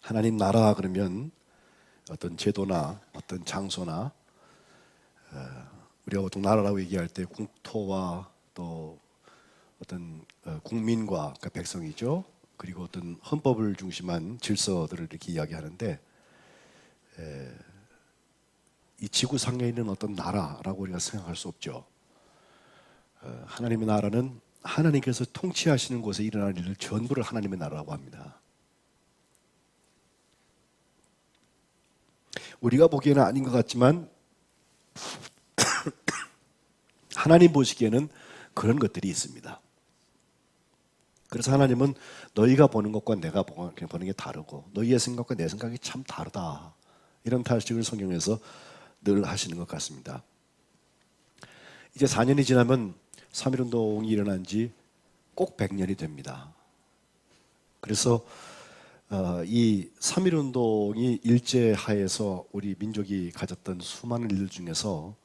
하나님 나라 그러면 어떤 제도나 어떤 장소나 우리가 보통 나라라고 얘기할 때 국토와 또 어떤 국민과 그러니까 백성이죠. 그리고 어떤 헌법을 중심한 질서들을 이렇게 이야기하는데 이 지구상에 있는 어떤 나라라고 우리가 생각할 수 없죠. 하나님의 나라는 하나님께서 통치하시는 곳에 일어나는 일을 전부를 하나님의 나라라고 합니다. 우리가 보기에는 아닌 것 같지만 하나님 보시기에는 그런 것들이 있습니다. 그래서 하나님은 너희가 보는 것과 내가 보는 게 다르고 너희의 생각과 내 생각이 참 다르다. 이런 탈식을 성경에서 늘 하시는 것 같습니다. 이제 4년이 지나면 3.1운동이 일어난 지 꼭 100년이 됩니다. 그래서 이 3.1운동이 일제하에서 우리 민족이 가졌던 수많은 일들 중에서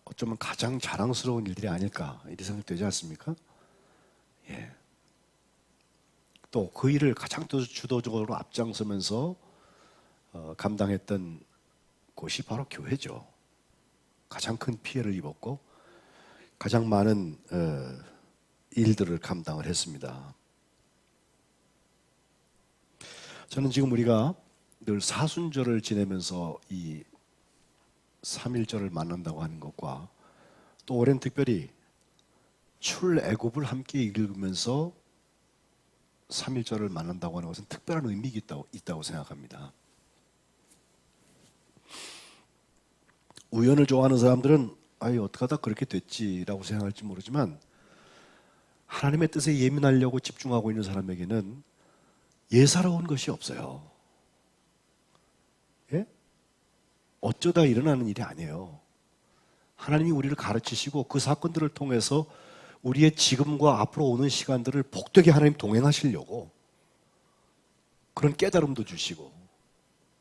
어쩌면 가장 자랑스러운 일들이 아닐까 이렇게 생각되지 않습니까? 예. 또 그 일을 가장 주도적으로 앞장서면서 감당했던 곳이 바로 교회죠. 가장 큰 피해를 입었고 가장 많은 일들을 감당을 했습니다. 저는 지금 우리가 늘 사순절을 지내면서 이 3.1절을 만난다고 하는 것과 또 올해는 특별히 출애굽을 함께 읽으면서 3.1절을 만난다고 하는 것은 특별한 의미가 있다고 생각합니다. 우연을 좋아하는 사람들은 어떻게 하다 그렇게 됐지라고 생각할지 모르지만 하나님의 뜻에 예민하려고 집중하고 있는 사람에게는 예사로운 것이 없어요. 예? 어쩌다 일어나는 일이 아니에요. 하나님이 우리를 가르치시고 그 사건들을 통해서 우리의 지금과 앞으로 오는 시간들을 복되게 하나님 동행하시려고 그런 깨달음도 주시고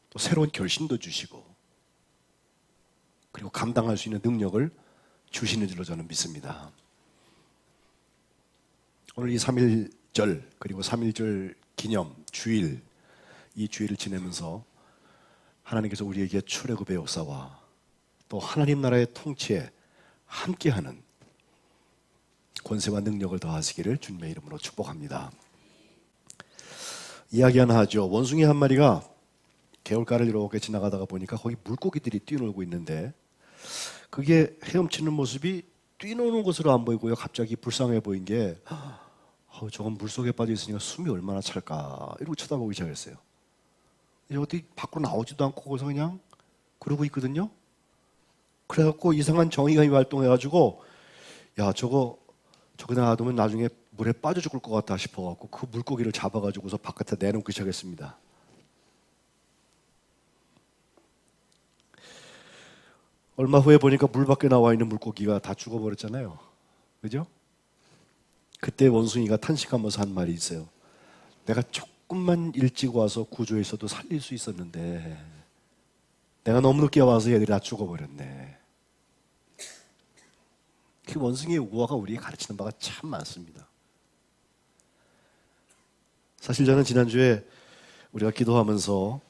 또 새로운 결심도 주시고 그리고 감당할 수 있는 능력을 주시는 줄로 저는 믿습니다. 오늘 이 3.1절 그리고 3.1절 기념 주일 이 주일을 지내면서 하나님께서 우리에게 출애굽의 역사와 또 하나님 나라의 통치에 함께하는 권세와 능력을 더하시기를 주님의 이름으로 축복합니다. 이야기 하나 하죠. 원숭이 한 마리가 개울가를 이렇게 지나가다가 보니까 거기 물고기들이 뛰놀고 있는데 그게 헤엄치는 모습이 뛰노는 것으로 안 보이고요. 갑자기 불쌍해 보인 게 저건 물속에 빠져 있으니까 숨이 얼마나 찰까 이러고 쳐다보기 시작했어요. 어디 밖으로 나오지도 않고 거기서 그냥 그러고 있거든요. 그래갖고 이상한 정의감이 활동해가지고 저거다 놔두면 나중에 물에 빠져 죽을 것 같다 싶어갖고 그 물고기를 잡아가지고서 바깥에 내놓기 시작했습니다. 얼마 후에 보니까 물 밖에 나와 있는 물고기가 다 죽어버렸잖아요. 그죠? 그때 원숭이가 탄식하면서 한 말이 있어요. 내가 조금만 일찍 와서 구조했어도 살릴 수 있었는데 내가 너무 늦게 와서 얘들이 다 죽어버렸네. 그 원숭이의 우화가 우리에게 가르치는 바가 참 많습니다. 사실 저는 지난주에 우리가 기도하면서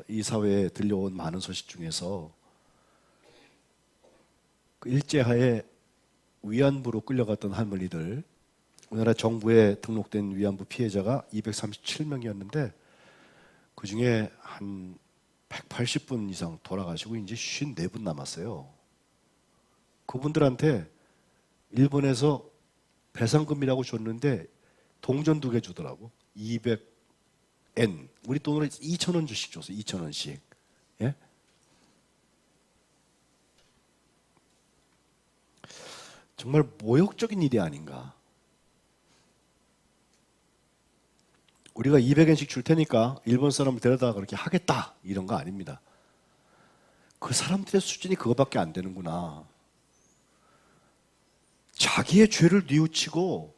이 사회에 들려온 많은 소식 중에서 그 일제하에 위안부로 끌려갔던 할머니들, 우리나라 정부에 등록된 위안부 피해자가 237명이었는데 그 중에 한 180분 이상 돌아가시고 이제 54분 남았어요. 그분들한테 일본에서 배상금이라고 줬는데 동전 2개 주더라고. 200엔. 우리 돈으로 2,000원 주씩 줬어요. 2,000원씩. 예? 정말 모욕적인 일이 아닌가. 우리가 200엔씩 줄 테니까 일본 사람을 데려다가 그렇게 하겠다 이런 거 아닙니다. 그 사람들의 수준이 그거밖에 안 되는구나. 자기의 죄를 뉘우치고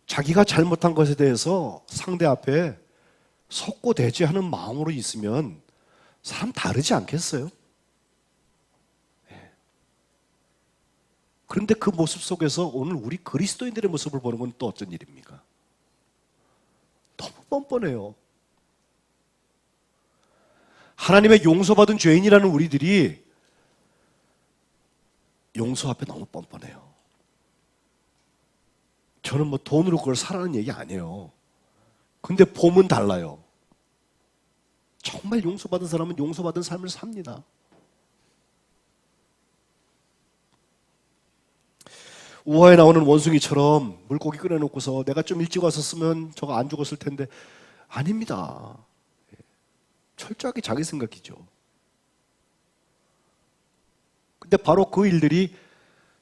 자기가 잘못한 것에 대해서 상대 앞에 속고대지하는 마음으로 있으면 사람 다르지 않겠어요? 그런데 그 모습 속에서 오늘 우리 그리스도인들의 모습을 보는 건 또 어쩐 일입니까? 너무 뻔뻔해요. 하나님의 용서받은 죄인이라는 우리들이 용서 앞에 너무 뻔뻔해요. 저는 뭐 돈으로 그걸 사라는 얘기 아니에요. 근데 봄은 달라요. 정말 용서받은 사람은 용서받은 삶을 삽니다. 우화에 나오는 원숭이처럼 물고기 끓여놓고서 내가 좀 일찍 왔었으면 저거 안 죽었을 텐데, 아닙니다. 철저하게 자기 생각이죠. 근데 바로 그 일들이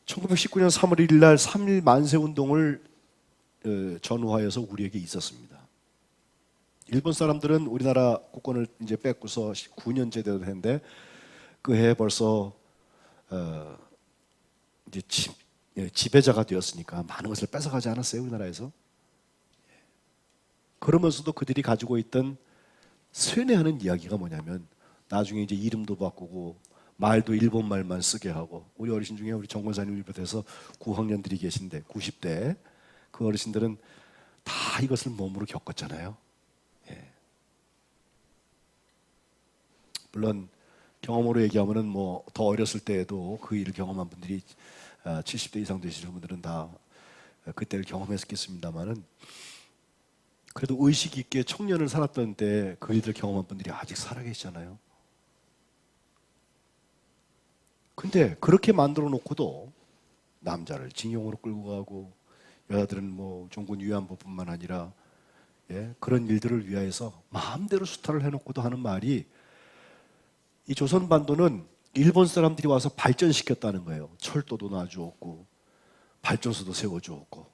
1919년 3월 1일 날 3.1 만세 운동을 전후하여서 우리에게 있었습니다. 일본 사람들은 우리나라 국권을 이제 뺏고서 9년째 되는데 그 해에 벌써 이제 지배자가 되었으니까 많은 것을 뺏어가지 않았어요, 우리나라에서. 그러면서도 그들이 가지고 있던 쇠뇌하는 이야기가 뭐냐면 나중에 이제 이름도 바꾸고 말도 일본 말만 쓰게 하고, 우리 어르신 중에 우리 정 권사님을 비롯해서 9학년들이 계신데 90대 그 어르신들은 다 이것을 몸으로 겪었잖아요. 예. 물론 경험으로 얘기하면은 뭐 더 어렸을 때에도 그 일을 경험한 분들이 70대 이상 되시는 분들은 다 그때를 경험했겠습니다만은, 그래도 의식 있게 청년을 살았던 때 그 일을 경험한 분들이 아직 살아계시잖아요. 근데 그렇게 만들어 놓고도 남자를 징용으로 끌고 가고 여자들은 뭐 종군 위안부뿐만 아니라 그런 일들을 위하여서 마음대로 수탈을 해놓고도 하는 말이, 이 조선반도는 일본 사람들이 와서 발전시켰다는 거예요. 철도도 놔주었고 발전소도 세워주었고.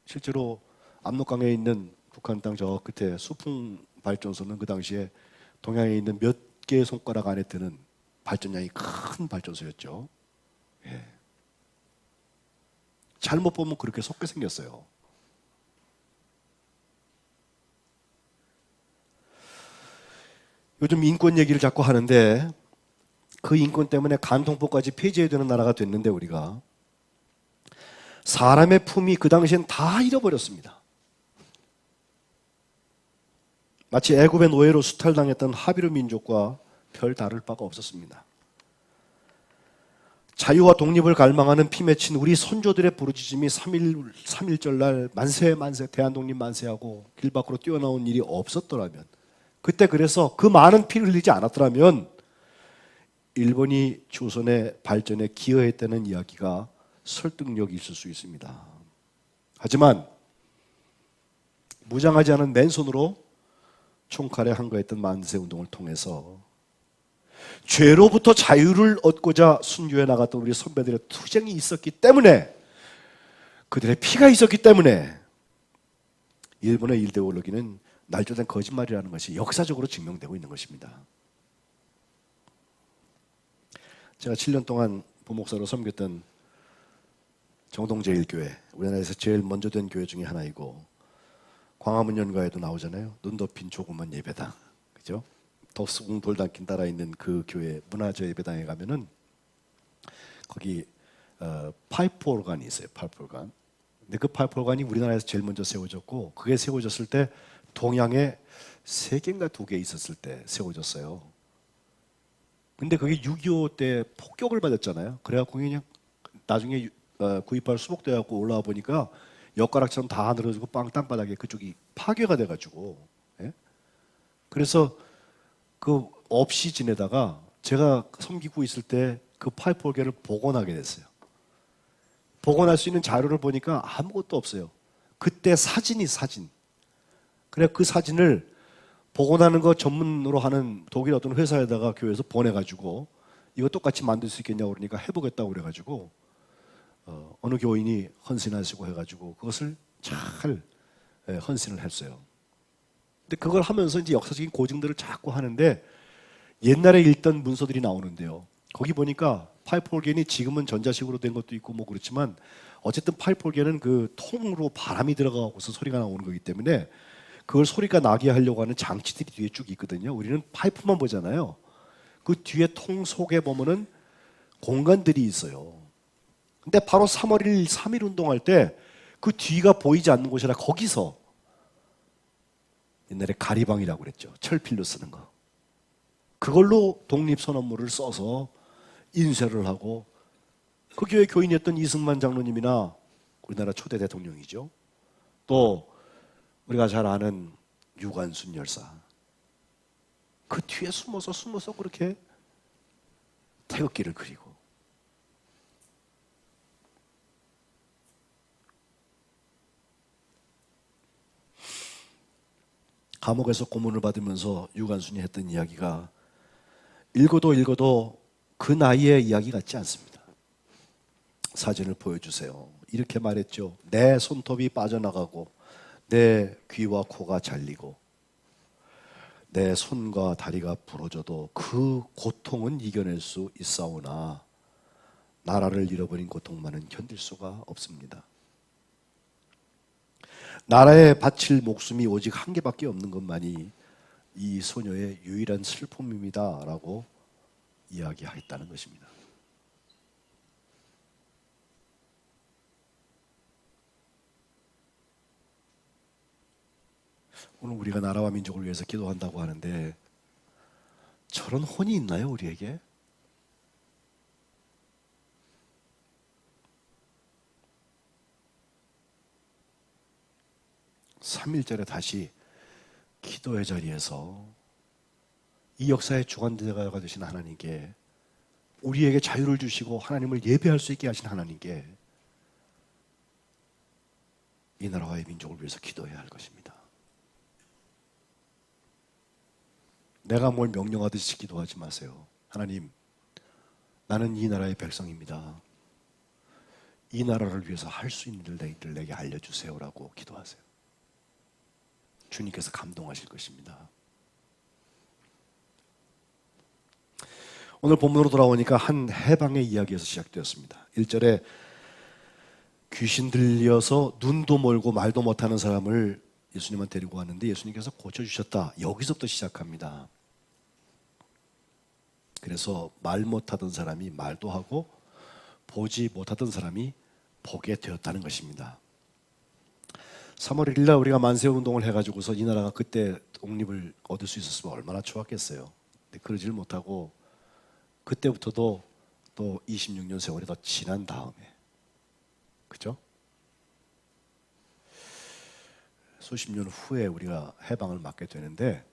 실제로 압록강에 있는 북한 땅 저 끝에 수풍 발전소는 그 당시에 동양에 있는 몇 개의 손가락 안에 드는 발전량이 큰 발전소였죠. 예. 잘못 보면 그렇게 속게 생겼어요. 요즘 인권 얘기를 자꾸 하는데 그 인권 때문에 간통법까지 폐지해야 되는 나라가 됐는데, 우리가 사람의 품위 그 당시엔 다 잃어버렸습니다. 마치 애굽의 노예로 수탈당했던 하비르 민족과 별 다를 바가 없었습니다. 자유와 독립을 갈망하는 피 맺힌 우리 선조들의 부르짖음이 3.1절 날 만세 만세 대한독립 만세하고 길 밖으로 뛰어나온 일이 없었더라면, 그때 그래서 그 많은 피를 흘리지 않았더라면 일본이 조선의 발전에 기여했다는 이야기가 설득력이 있을 수 있습니다. 하지만 무장하지 않은 맨손으로 총칼에 항거했던 만세운동을 통해서 죄로부터 자유를 얻고자 순교해 나갔던 우리 선배들의 투쟁이 있었기 때문에, 그들의 피가 있었기 때문에 일본의 일대올로기는 날조된 거짓말이라는 것이 역사적으로 증명되고 있는 것입니다. 제가 7년 동안 부목사로 섬겼던 정동제일교회, 우리나라에서 제일 먼저 된 교회 중에 하나이고 광화문 연가에도 나오잖아요. 눈 덮인 조그만 예배당, 그죠? 덕수궁 돌담길 따라 있는 그 교회 문화재 예배당에 가면은 거기 파이프 오르간이 있어요. 파이프 오르간. 근데 그 파이프 오르간이 우리나라에서 제일 먼저 세워졌고, 그게 세워졌을 때 동양에 3개인가 2개 있었을 때 세워졌어요. 근데 그게 6.25 때 폭격을 받았잖아요. 그래갖고 그냥 나중에 구입할 수복돼갖고 올라와 보니까 엿가락처럼 다 늘어지고 땅바닥에 그쪽이 파괴가 돼가지고, 예? 그래서 그 없이 지내다가 제가 섬기고 있을 때 그 파이프 오르간을 복원하게 됐어요. 복원할 수 있는 자료를 보니까 아무것도 없어요. 그때 사진. 그래 그 사진을 복원하는 거 전문으로 하는 독일 어떤 회사에다가 교회에서 보내가지고 이거 똑같이 만들 수 있겠냐고 그러니까 해보겠다고 그래가지고 어느 교인이 헌신하시고 해가지고 그것을 잘 헌신을 했어요. 근데 그걸 하면서 이제 역사적인 고증들을 자꾸 하는데 옛날에 읽던 문서들이 나오는데요. 거기 보니까 파이프 오르간이 지금은 전자식으로 된 것도 있고 뭐 그렇지만 어쨌든 파이프 오르간은 그 통으로 바람이 들어가고서 소리가 나오는 거기 때문에 그걸 소리가 나게 하려고 하는 장치들이 뒤에 쭉 있거든요. 우리는 파이프만 보잖아요. 그 뒤에 통 속에 보면은 공간들이 있어요. 근데 바로 3월 1일 3.1 운동할 때 그 뒤가 보이지 않는 곳이라 거기서 옛날에 가리방이라고 그랬죠. 철필로 쓰는 거. 그걸로 독립선언문을 써서 인쇄를 하고 그 교회 교인이었던 이승만 장로님이나 우리나라 초대 대통령이죠. 또 우리가 잘 아는 유관순 열사. 그 뒤에 숨어서 그렇게 태극기를 그리고 감옥에서 고문을 받으면서 유관순이 했던 이야기가 읽어도 그 나이의 이야기 같지 않습니다. 사진을 보여주세요. 이렇게 말했죠. 내 손톱이 빠져나가고 내 귀와 코가 잘리고 내 손과 다리가 부러져도 그 고통은 이겨낼 수 있사오나 나라를 잃어버린 고통만은 견딜 수가 없습니다. 나라에 바칠 목숨이 오직 한 개밖에 없는 것만이 이 소녀의 유일한 슬픔입니다 라고 이야기하겠다는 것입니다. 오늘 우리가 나라와 민족을 위해서 기도한다고 하는데 저런 혼이 있나요, 우리에게? (3.1절에) 다시 기도의 자리에서 이 역사의 주관자가 되신 하나님께, 우리에게 자유를 주시고 하나님을 예배할 수 있게 하신 하나님께 이 나라와의 민족을 위해서 기도해야 할 것입니다. 내가 뭘 명령하듯이 기도하지 마세요. 하나님, 나는 이 나라의 백성입니다. 이 나라를 위해서 할 수 있는 일을 내게 알려주세요라고 기도하세요. 주님께서 감동하실 것입니다. 오늘 본문으로 돌아오니까 한 해방의 이야기에서 시작되었습니다. 1절에 귀신 들려서 눈도 멀고 말도 못하는 사람을 예수님한테 데리고 왔는데 예수님께서 고쳐주셨다. 여기서부터 시작합니다. 그래서 말 못하던 사람이 말도 하고 보지 못하던 사람이 보게 되었다는 것입니다. 3월 1일 날 우리가 만세운동을 해가지고서 이 나라가 그때 독립을 얻을 수 있었으면 얼마나 좋았겠어요. 근데 그러질 못하고 그때부터도 또 26년 세월이 더 지난 다음에, 그죠? 수십 년 후에 우리가 해방을 맞게 되는데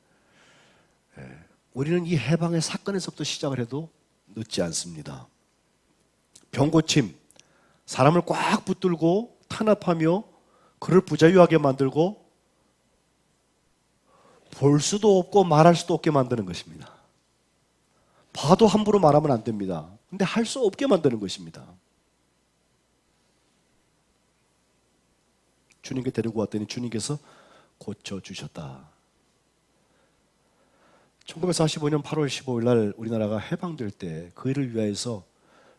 우리는 이 해방의 사건에서부터 시작을 해도 늦지 않습니다. 병고침, 사람을 꽉 붙들고 탄압하며 그를 부자유하게 만들고 볼 수도 없고 말할 수도 없게 만드는 것입니다. 봐도 함부로 말하면 안 됩니다. 근데 할 수 없게 만드는 것입니다. 주님께 데리고 왔더니 주님께서 고쳐주셨다. 1945년 8월 15일 날 우리나라가 해방될 때 그 일을 위해서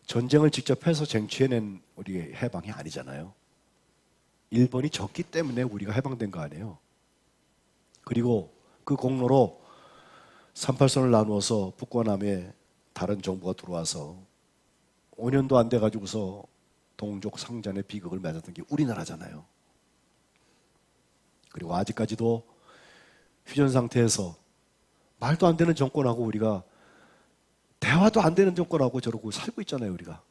전쟁을 직접 해서 쟁취해낸 우리의 해방이 아니잖아요. 일본이 졌기 때문에 우리가 해방된 거 아니에요. 그리고 그 공로로 38선을 나누어서 북과 남에 다른 정부가 들어와서 5년도 안 돼가지고서 동족 상잔의 비극을 맞았던 게 우리나라잖아요. 그리고 아직까지도 휴전 상태에서 말도 안 되는 정권하고 우리가 대화도 안 되는 정권하고 저러고 살고 있잖아요, 우리가.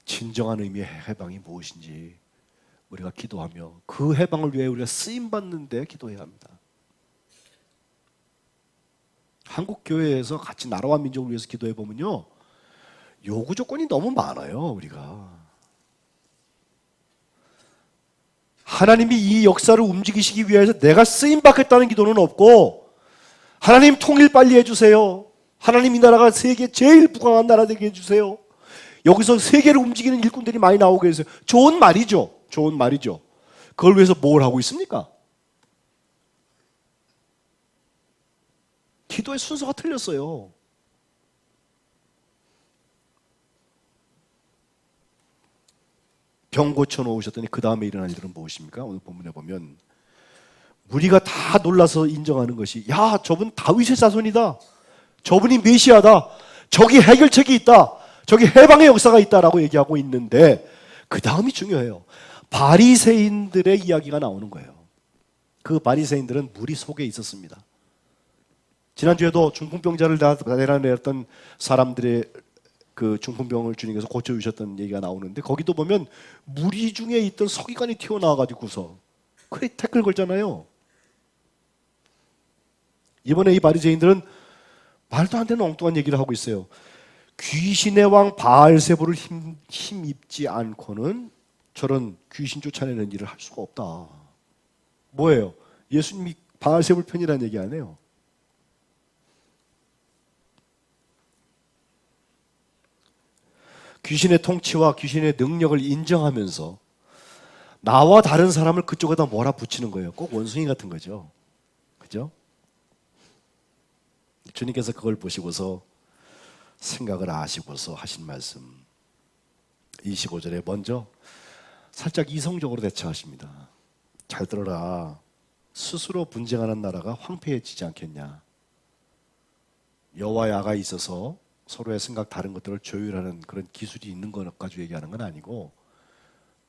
진정한 의미의 해방이 무엇인지 우리가 기도하며 그 해방을 위해 우리가 쓰임받는데 기도해야 합니다. 한국 교회에서 같이 나라와 민족을 위해서 기도해 보면요, 요구 조건이 너무 많아요. 우리가 하나님이 이 역사를 움직이시기 위해서 내가 쓰임받겠다는 기도는 없고, 하나님 통일 빨리 해주세요. 하나님 이 나라가 세계 제일 부강한 나라 되게 해주세요. 여기서 세계를 움직이는 일꾼들이 많이 나오고 계세요. 좋은 말이죠. 좋은 말이죠. 그걸 위해서 뭘 하고 있습니까? 기도의 순서가 틀렸어요. 병 고쳐놓으셨더니 그 다음에 일어난 일은 무엇입니까? 오늘 본문에 보면 무리가 다 놀라서 인정하는 것이, 야, 저분 다윗의 자손이다. 저분이 메시아다. 저기 해결책이 있다. 저기 해방의 역사가 있다라고 얘기하고 있는데 그 다음이 중요해요. 바리새인들의 이야기가 나오는 거예요. 그 바리새인들은 무리 속에 있었습니다. 지난주에도 중풍병자를 내려냈던 사람들의 그 중풍병을 주님께서 고쳐주셨던 얘기가 나오는데, 거기도 보면 무리 중에 있던 서기관이 튀어나와가지고서 그래 태클 걸잖아요. 이번에 이 바리새인들은 말도 안 되는 엉뚱한 얘기를 하고 있어요. 귀신의 왕 바알세불을 힘입지 않고는 저런 귀신 쫓아내는 일을 할 수가 없다. 뭐예요? 예수님이 바알세불 편이라는 얘기 안 해요. 귀신의 통치와 귀신의 능력을 인정하면서 나와 다른 사람을 그쪽에다 몰아붙이는 거예요. 꼭 원숭이 같은 거죠. 그죠? 주님께서 그걸 보시고서 생각을 아시고서 하신 말씀 25절에 먼저 살짝 이성적으로 대처하십니다. 잘 들어라. 스스로 분쟁하는 나라가 황폐해지지 않겠냐. 여와 야가 있어서 서로의 생각 다른 것들을 조율하는 그런 기술이 있는 것 가지고 얘기하는 건 아니고,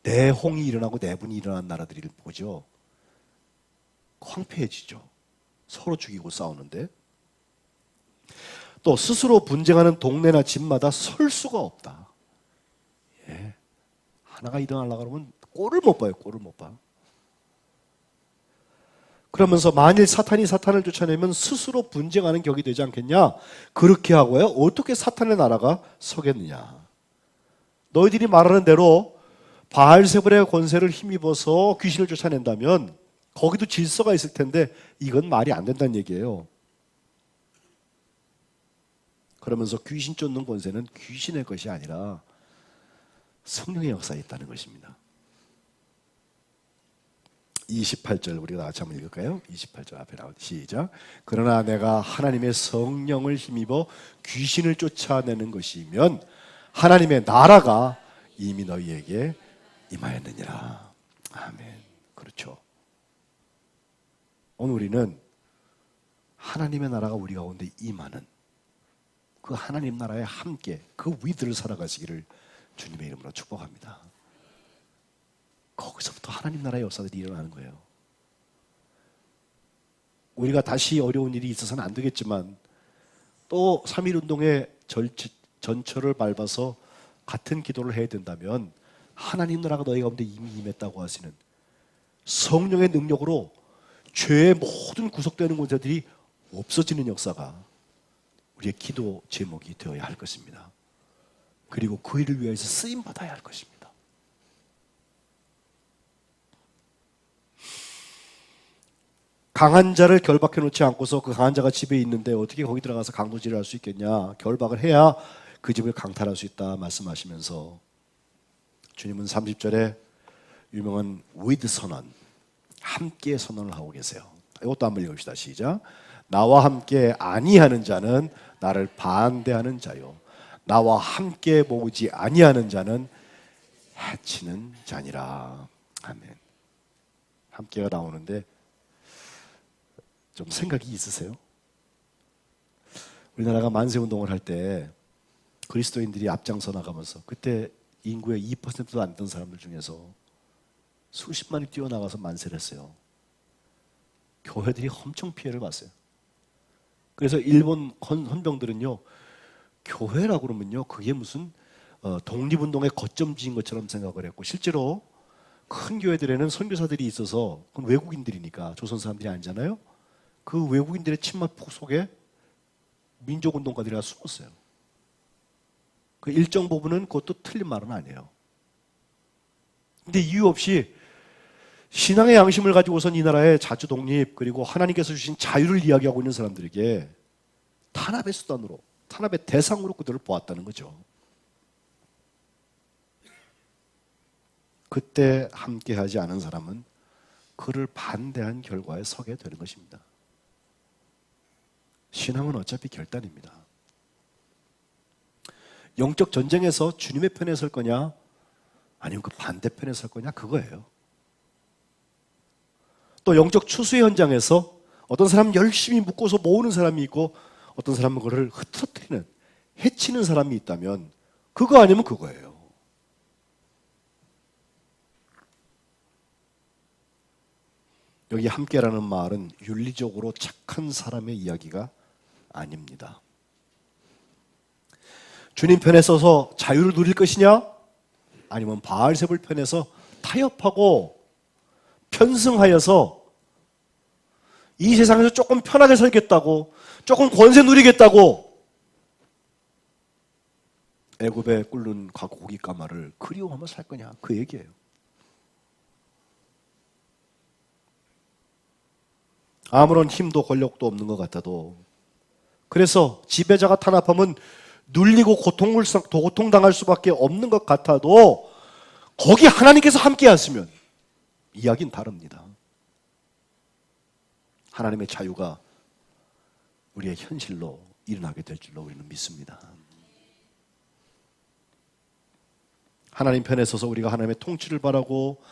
내홍이 일어나고 내분이 일어난 나라들을 보죠. 황폐해지죠. 서로 죽이고 싸우는데. 또 스스로 분쟁하는 동네나 집마다 설 수가 없다. 예. 하나가 일어나려고 그러면 꼴을 못 봐요. 꼴을 못 봐. 그러면서 만일 사탄이 사탄을 쫓아내면 스스로 분쟁하는 격이 되지 않겠냐? 그렇게 하고요. 어떻게 사탄의 나라가 서겠느냐? 너희들이 말하는 대로 바알세불의 권세를 힘입어서 귀신을 쫓아낸다면 거기도 질서가 있을 텐데 이건 말이 안 된다는 얘기예요. 그러면서 귀신 쫓는 권세는 귀신의 것이 아니라 성령의 역사에 있다는 것입니다. 28절 우리가 같이 한번 읽을까요? 28절 앞에 나오죠. 시작. 그러나 내가 하나님의 성령을 힘입어 귀신을 쫓아내는 것이면 하나님의 나라가 이미 너희에게 임하였느니라. 아멘. 그렇죠. 오늘 우리는 하나님의 나라가 우리 가운데 임하는 그 하나님 나라에 함께 그 위들을 살아가시기를 주님의 이름으로 축복합니다. 거기서부터 하나님 나라의 역사들이 일어나는 거예요. 우리가 다시 어려운 일이 있어서는 안 되겠지만 또 3.1운동의 전철을 밟아서 같은 기도를 해야 된다면 하나님 나라가 너희 가운데 이미 임했다고 하시는 성령의 능력으로 죄의 모든 구속되는 문제들이 없어지는 역사가 우리의 기도 제목이 되어야 할 것입니다. 그리고 그 일을 위해서 쓰임받아야 할 것입니다. 강한 자를 결박해 놓지 않고서 그 강한 자가 집에 있는데 어떻게 거기 들어가서 강도질을 할 수 있겠냐. 결박을 해야 그 집을 강탈할 수 있다 말씀하시면서 주님은 30절에 유명한 with 선언, 함께 선언을 하고 계세요. 이것도 한번 읽읍시다. 시작. 나와 함께 아니하는 자는 나를 반대하는 자요, 나와 함께 모으지 아니하는 자는 해치는 자니라. 아멘. 함께가 나오는데 좀 생각이 있으세요? 우리나라가 만세운동을 할 때 그리스도인들이 앞장서 나가면서 그때 인구의 2%도 안 되는 사람들 중에서 수십만이 뛰어나가서 만세를 했어요. 교회들이 엄청 피해를 봤어요. 그래서 일본 헌병들은요, 교회라고 그러면요 그게 무슨 독립운동의 거점지인 것처럼 생각을 했고, 실제로 큰 교회들에는 선교사들이 있어서, 그건 외국인들이니까 조선 사람들이 아니잖아요. 그 외국인들의 침묵 속에 민족운동가들이 숨었어요. 그 일정 부분은 그것도 틀린 말은 아니에요. 근데 이유 없이 신앙의 양심을 가지고선 이 나라의 자주 독립 그리고 하나님께서 주신 자유를 이야기하고 있는 사람들에게 탄압의 수단으로, 탄압의 대상으로 그들을 보았다는 거죠. 그때 함께하지 않은 사람은 그를 반대한 결과에 서게 되는 것입니다. 신앙은 어차피 결단입니다. 영적 전쟁에서 주님의 편에 설 거냐 아니면 그 반대편에 설 거냐, 그거예요. 또 영적 추수의 현장에서 어떤 사람은 열심히 묶어서 모으는 사람이 있고 어떤 사람은 그거를 흐트러뜨리는, 해치는 사람이 있다면 그거 아니면 그거예요. 여기 함께라는 말은 윤리적으로 착한 사람의 이야기가 아닙니다. 주님 편에 서서 자유를 누릴 것이냐? 아니면 바알세불 편에서 타협하고 편승하여서 이 세상에서 조금 편하게 살겠다고, 조금 권세 누리겠다고 애굽에 끓는 고기 까마를 그리워하며 살 거냐, 그 얘기예요. 아무런 힘도 권력도 없는 것 같아도, 그래서 지배자가 탄압하면 눌리고 고통당할 수밖에 없는 것 같아도 거기 하나님께서 함께 하시면 이야기는 다릅니다. 하나님의 자유가 우리의 현실로 일어나게 될 줄로 우리는 믿습니다. 하나님 편에 서서 우리가 하나님의 통치를 바라고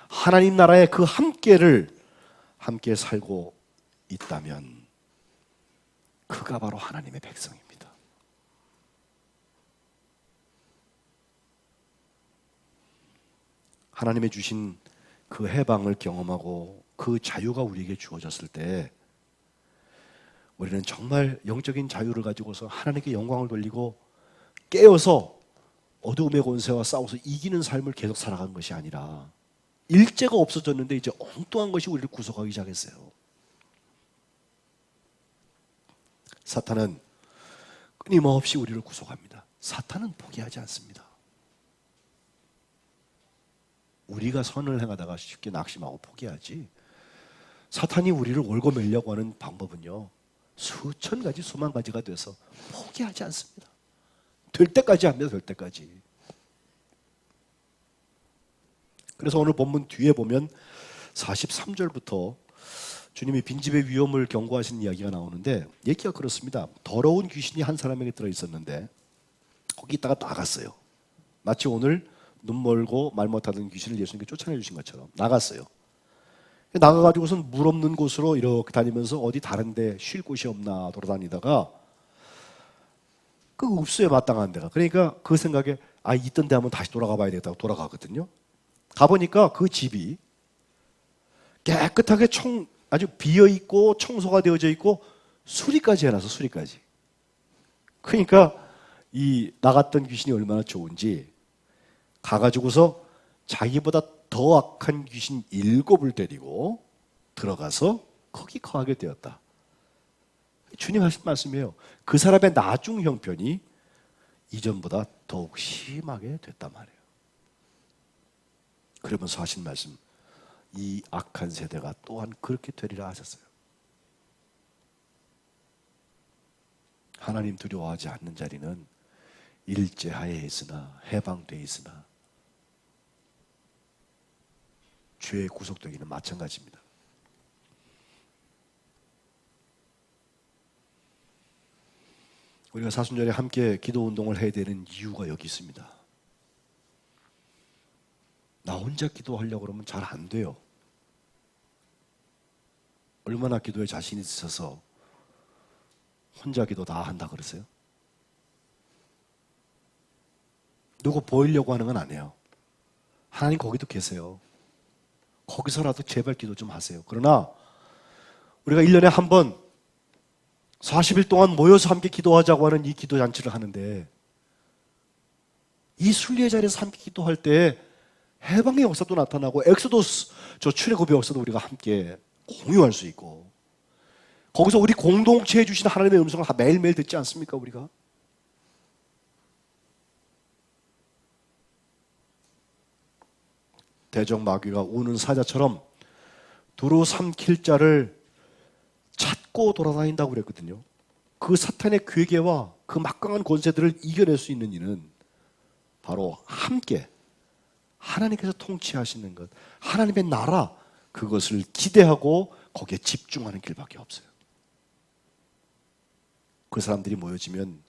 하나님 나라의 그 함께 살고 있다면 그가 바로 하나님의 백성입니다. 하나님의 주신 그 해방을 경험하고 그 자유가 우리에게 주어졌을 때 우리는 정말 영적인 자유를 가지고서 하나님께 영광을 돌리고 깨어서 어두움의 권세와 싸워서 이기는 삶을 계속 살아가는 것이 아니라 일제가 없어졌는데 이제 엉뚱한 것이 우리를 구속하기 시작했어요. 사탄은 끊임없이 우리를 구속합니다. 사탄은 포기하지 않습니다. 우리가 선을 행하다가 쉽게 낙심하고 포기하지, 사탄이 우리를 얽어매려고 하는 방법은요, 수천 가지 수만 가지가 돼서 포기하지 않습니다. 될 때까지 합니다. 될 때까지. 그래서 오늘 본문 뒤에 보면 43절부터 주님이 빈집의 위험을 경고하시는 이야기가 나오는데, 얘기가 그렇습니다. 더러운 귀신이 한 사람에게 들어있었는데 거기 있다가 나갔어요. 마치 오늘 눈 멀고 말 못하던 귀신을 예수님께 쫓아내 주신 것처럼 나갔어요. 나가가지고선 물 없는 곳으로 이렇게 다니면서 어디 다른 데 쉴 곳이 없나 돌아다니다가 그 읍수에 마땅한 데가, 그러니까 그 생각에 있던 데 한번 다시 돌아가 봐야 되겠다고 돌아가거든요. 가보니까 그 집이 깨끗하게 아주 비어있고 청소가 되어져 있고 수리까지 해놔서, 수리까지. 그러니까 이 나갔던 귀신이 얼마나 좋은지 가가지고서 자기보다 더 악한 귀신 7을 데리고 들어가서 거기 거하게 되었다. 주님 하신 말씀이에요. 그 사람의 나중 형편이 이전보다 더욱 심하게 됐단 말이에요. 그러면서 하신 말씀, 이 악한 세대가 또한 그렇게 되리라 하셨어요. 하나님 두려워하지 않는 자리는 일제하에 있으나 해방되어 있으나 죄의 구속되기는 마찬가지입니다. 우리가 사순절에 함께 기도 운동을 해야 되는 이유가 여기 있습니다. 나 혼자 기도하려고 그러면 잘 안 돼요. 얼마나 기도에 자신이 있어서 혼자 기도 다 한다 그러세요? 누구 보이려고 하는 건 아니에요. 하나님 거기도 계세요. 거기서라도 제발 기도 좀 하세요. 그러나 우리가 1년에 한 번 40일 동안 모여서 함께 기도하자고 하는 이 기도 잔치를 하는데, 이 순례의 자리에서 함께 기도할 때 해방의 역사도 나타나고 엑소도스 저 출애굽의 역사도 우리가 함께 공유할 수 있고, 거기서 우리 공동체에 주신 하나님의 음성을 매일매일 듣지 않습니까? 우리가 대적 마귀가 우는 사자처럼 두루 삼킬 자를 찾고 돌아다닌다고 그랬거든요. 그 사탄의 괴계와 그 막강한 권세들을 이겨낼 수 있는 이는 바로 함께 하나님께서 통치하시는 것, 하나님의 나라, 그것을 기대하고 거기에 집중하는 길밖에 없어요. 그 사람들이 모여지면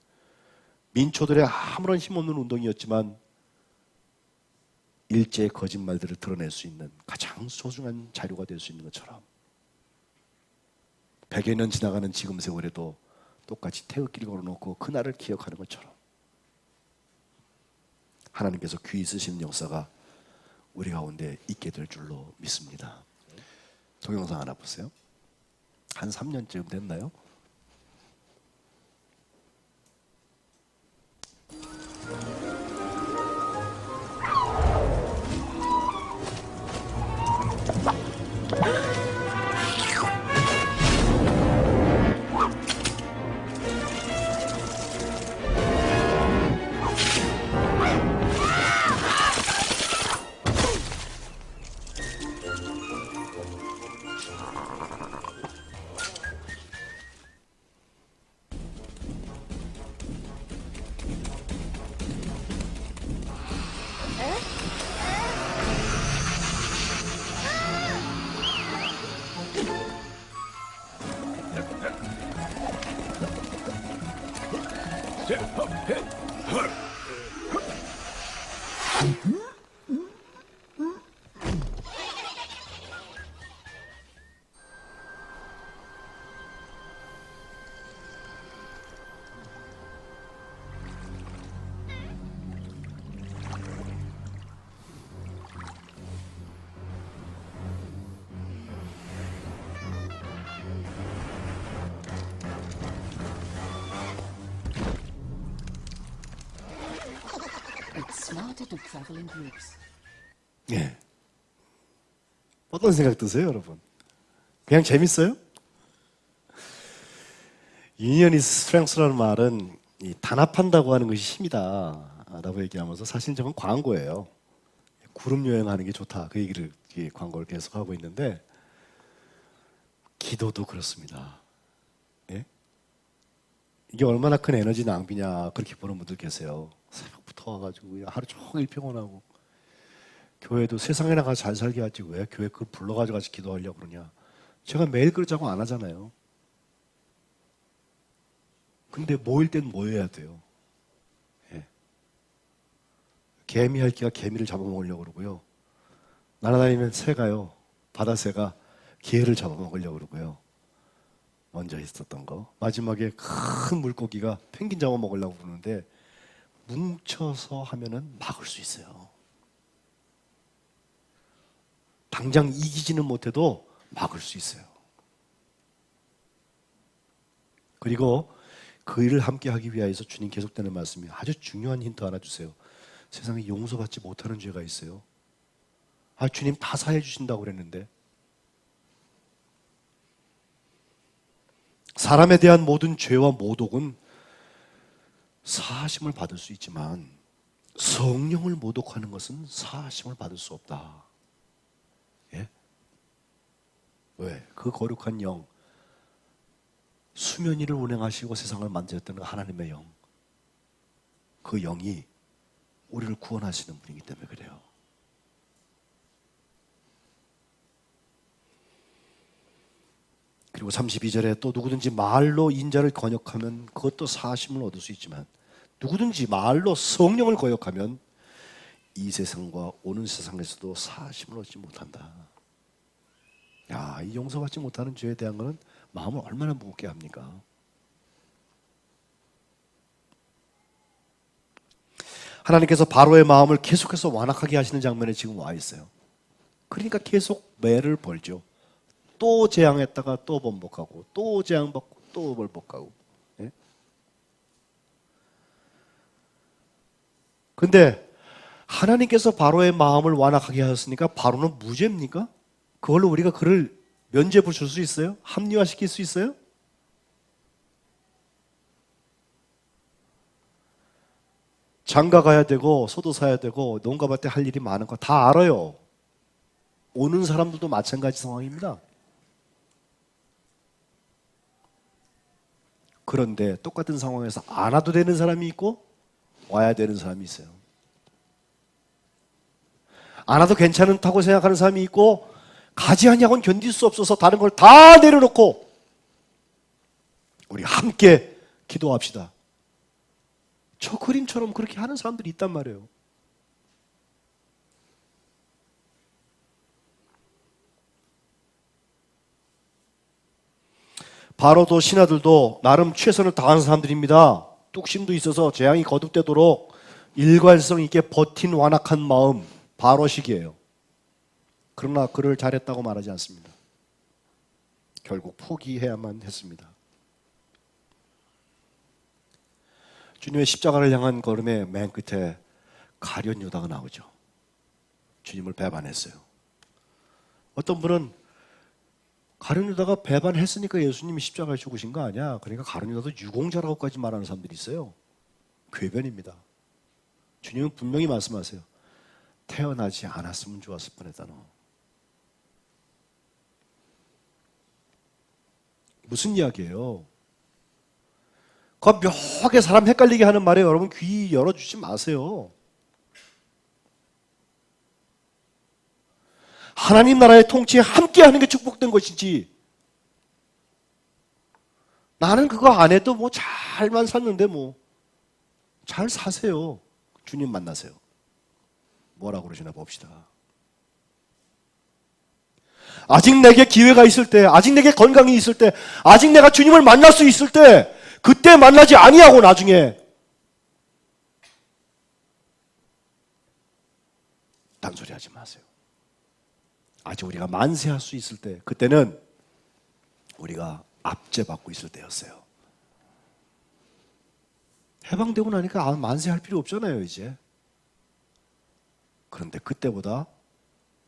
민초들의 아무런 힘없는 운동이었지만 일제의 거짓말들을 드러낼 수 있는 가장 소중한 자료가 될 수 있는 것처럼, 100여 년 지나가는 지금 세월에도 똑같이 태극기를 걸어놓고 그날을 기억하는 것처럼 하나님께서 귀히 쓰시는 역사가 우리 가운데 있게 될 줄로 믿습니다. 동영상 하나 보세요. 한 3년쯤 됐나요? It's smarter to travel in groups. 예. 어떤 생각 드세요, 여러분? 그냥 재밌어요? Union is strength라는 말은 이 단합한다고 하는 것이 힘이다 라고 얘기하면서 사실 저건 광고예요. 그룹 여행하는 게 좋다. 그 얘기를 광고를 계속 하고 있는데 기도도 그렇습니다. 예? 이게 얼마나 큰 에너지 낭비냐 그렇게 보는 분들 계세요. 새벽부터 와가지고 하루 종일 피곤하고 교회도 세상에 나가 잘 살게 하지 왜 교회 그걸 불러가지고 같이 기도하려고 그러냐. 제가 매일 그러자고 안 하잖아요. 근데 모일 땐 모여야 돼요. 예. 개미 핥기가 개미를 잡아먹으려고 그러고요. 날아다니는 새가요. 바다새가 개를 잡아먹으려고 그러고요. 먼저 있었던 거. 마지막에 큰 물고기가 펭귄 잡아먹으려고 그러는데 뭉쳐서 하면은 막을 수 있어요. 당장 이기지는 못해도 막을 수 있어요. 그리고 그 일을 함께 하기 위하여서 주님 계속되는 말씀이 아주 중요한 힌트 하나 주세요. 세상에 용서받지 못하는 죄가 있어요. 아, 주님 다 사해 주신다고 그랬는데. 사람에 대한 모든 죄와 모독은 사하심을 받을 수 있지만 성령을 모독하는 것은 사하심을 받을 수 없다. 예? 왜? 그 거룩한 영, 수면 위를 운행하시고 세상을 만드셨던 하나님의 영, 그 영이 우리를 구원하시는 분이기 때문에 그래요. 그리고 32절에 또 누구든지 말로 인자를 거역하면 그것도 사하심을 얻을 수 있지만 누구든지 말로 성령을 거역하면 이 세상과 오는 세상에서도 사하심을 얻지 못한다. 야, 이 용서받지 못하는 죄에 대한 것은 마음을 얼마나 무겁게 합니까? 하나님께서 바로의 마음을 계속해서 완악하게 하시는 장면에 지금 와 있어요. 그러니까 계속 매를 벌죠. 또 재앙했다가 또 번복하고 또 재앙받고 또 번복하고. 예? 근데 하나님께서 바로의 마음을 완악하게 하셨으니까 바로는 무죄입니까? 그걸로 우리가 그를 면죄부 줄 수 있어요? 합리화시킬 수 있어요? 장가 가야 되고 소도 사야 되고 농가밭 때 할 일이 많은 거 다 알아요. 오는 사람들도 마찬가지 상황입니다. 그런데 똑같은 상황에서 안 와도 되는 사람이 있고 와야 되는 사람이 있어요. 안 와도 괜찮다고 생각하는 사람이 있고 가지 아니하고는 견딜 수 없어서 다른 걸 다 내려놓고 우리 함께 기도합시다. 저 그림처럼 그렇게 하는 사람들이 있단 말이에요. 바로도 신하들도 나름 최선을 다하는 사람들입니다. 뚝심도 있어서 재앙이 거듭되도록 일관성 있게 버틴 완악한 마음, 바로식이에요. 그러나 그를 잘했다고 말하지 않습니다. 결국 포기해야만 했습니다. 주님의 십자가를 향한 걸음의 맨 끝에 가룟 유다가 나오죠. 주님을 배반했어요. 어떤 분은 가룟 유다가 배반했으니까 예수님이 십자가에 죽으신 거 아니야. 그러니까 가룟 유다도 유공자라고까지 말하는 사람들이 있어요. 궤변입니다. 주님은 분명히 말씀하세요. 태어나지 않았으면 좋았을 뻔했다 너. 무슨 이야기예요? 그 묘하게 사람 헷갈리게 하는 말에 여러분 귀 열어주지 마세요. 하나님 나라의 통치에 함께하는 게 축복된 것이지. 나는 그거 안 해도 뭐 잘만 샀는데 뭐 잘 사세요. 주님 만나세요. 뭐라고 그러시나 봅시다. 아직 내게 기회가 있을 때, 아직 내게 건강이 있을 때, 아직 내가 주님을 만날 수 있을 때, 그때 만나지 아니하고 나중에 딴소리 하지 마세요. 아직 우리가 만세할 수 있을 때, 그때는 우리가 압제받고 있을 때였어요. 해방되고 나니까 만세할 필요 없잖아요, 이제. 그런데 그때보다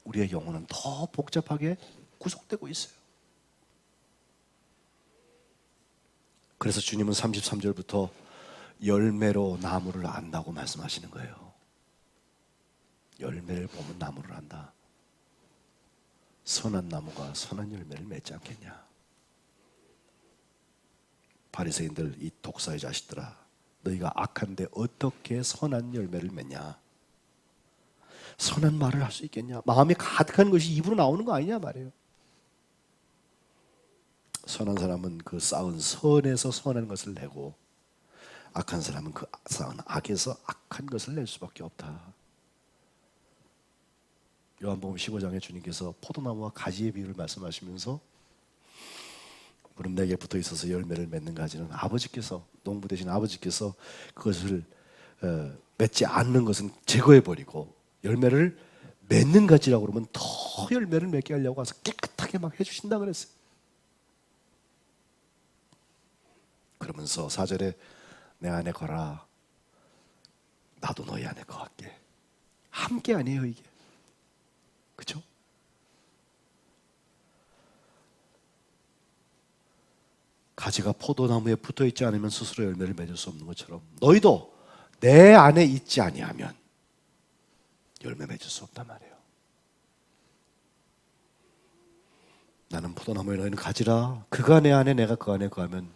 우리의 영혼은 더 복잡하게 구속되고 있어요. 그래서 주님은 33절부터 열매로 나무를 안다고 말씀하시는 거예요. 열매를 보면 나무를 안다. 선한 나무가 선한 열매를 맺지 않겠냐. 바리새인들, 이 독사의 자식들아, 너희가 악한데 어떻게 선한 열매를 맺냐. 선한 말을 할 수 있겠냐. 마음에 가득한 것이 입으로 나오는 거 아니냐 말이에요. 선한 사람은 그 쌓은 선에서 선한 것을 내고, 악한 사람은 그 쌓은 악에서 악한 것을 낼 수밖에 없다. 요한복음 15장에 주님께서 포도나무와 가지의 비유를 말씀하시면서 무릎 네개 붙어 있어서 열매를 맺는 가지는 아버지께서, 농부 되신 아버지께서 그것을 맺지 않는 것은 제거해 버리고 열매를 맺는 가지라고 그러면 더 열매를 맺게 하려고 와서 깨끗하게 막 해주신다 그랬어요. 그러면서 4절에 내 안에 거라 나도 너희 안에 거할게. 함께 아니에요 이게. 그렇죠? 가지가 포도나무에 붙어있지 않으면 스스로 열매를 맺을 수 없는 것처럼 너희도 내 안에 있지 아니하면 열매 맺을 수 없단 말이에요. 나는 포도나무에 너희는 가지라. 그가 내 안에 내가 그 안에 거하면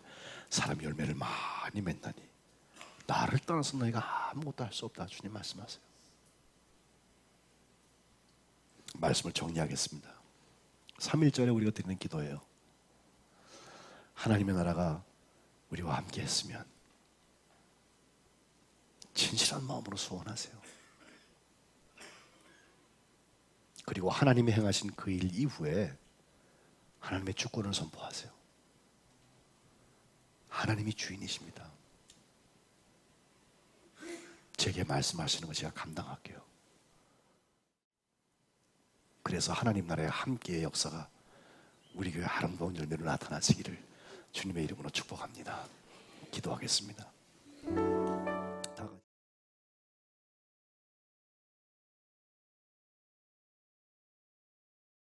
사람 열매를 많이 맺나니 나를 떠나서 너희가 아무것도 할 수 없다. 주님 말씀하세요. 말씀을 정리하겠습니다. 3.1절에 우리가 드리는 기도예요. 하나님의 나라가 우리와 함께 했으면 진실한 마음으로 소원하세요. 그리고 하나님이 행하신 그 일 이후에 하나님의 주권을 선포하세요. 하나님이 주인이십니다. 제게 말씀하시는 거 제가 감당할게요. 그래서 하나님 나라의 함께의 역사가 우리 교회 아름다운 열매로 나타나시기를 주님의 이름으로 축복합니다. 기도하겠습니다.